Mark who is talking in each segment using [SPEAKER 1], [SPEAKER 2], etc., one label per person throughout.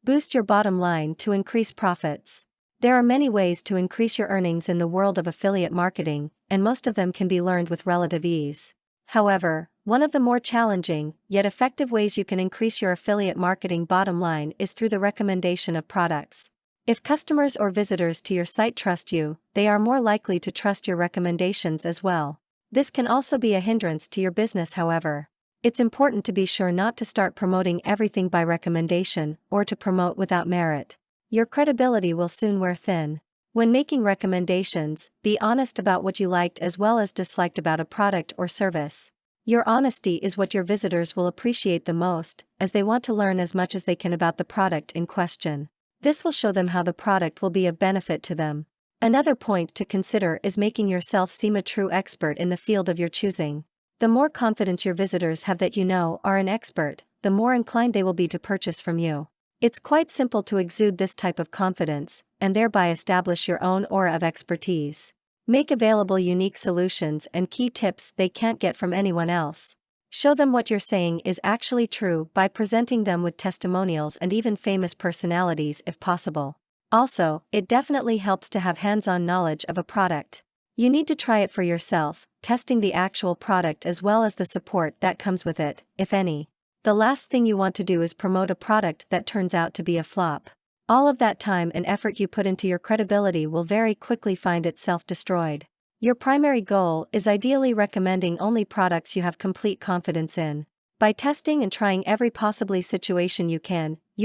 [SPEAKER 1] Boost your bottom line to increase profits. There are many ways to increase your earnings in the world of affiliate marketing, and most of them can be learned with relative ease. However, one of the more challenging, yet effective ways you can increase your affiliate marketing bottom line is through the recommendation of products. If customers or visitors to your site trust you, they are more likely to trust your recommendations as well. This can also be a hindrance to your business, however. It's important to be sure not to start promoting everything by recommendation or to promote without merit. Your credibility will soon wear thin. When making recommendations, be honest about what you liked as well as disliked about a product or service. Your honesty is what your visitors will appreciate the most, as they want to learn as much as they can about the product in question. This will show them how the product will be of benefit to them. Another point to consider is making yourself seem a true expert in the field of your choosing. The more confidence your visitors have that you are an expert, the more inclined they will be to purchase from you. It's quite simple to exude this type of confidence, and thereby establish your own aura of expertise. Make available unique solutions and key tips they can't get from anyone else. Show them what you're saying is actually true by presenting them with testimonials and even famous personalities if possible. Also, it definitely helps to have hands-on knowledge of a product. You need to try it for yourself, testing the actual product as well as the support that comes with it, if any. The last thing you want to do is promote a product that turns out to be a flop. All of that time and effort you put into your credibility will very quickly find itself destroyed. Your primary goal is ideally recommending only products you have complete confidence in. By testing and trying every possible situation you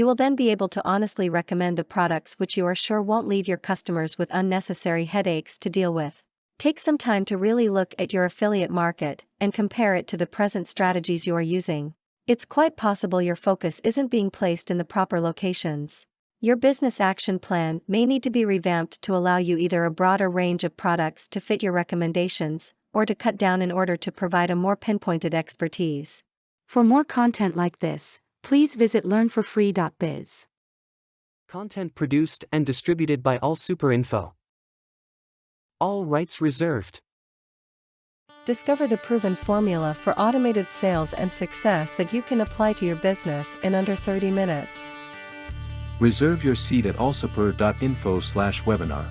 [SPEAKER 1] will then be able to honestly recommend the products which you are sure won't leave your customers with unnecessary headaches to deal with. Take some time to really look at your affiliate market and compare it to the present strategies you are using. It's quite possible your focus isn't being placed in the proper locations. Your business action plan may need to be revamped to allow you either a broader range of products to fit your recommendations, or to cut down in order to provide a more pinpointed expertise.
[SPEAKER 2] For more content like this, please visit learnforfree.biz.
[SPEAKER 3] Content produced and distributed by AllSuperInfo. All rights reserved.
[SPEAKER 1] Discover the proven formula for automated sales and success that you can apply to your business in under 30 minutes.
[SPEAKER 4] Reserve your seat at allsuper.info/webinar.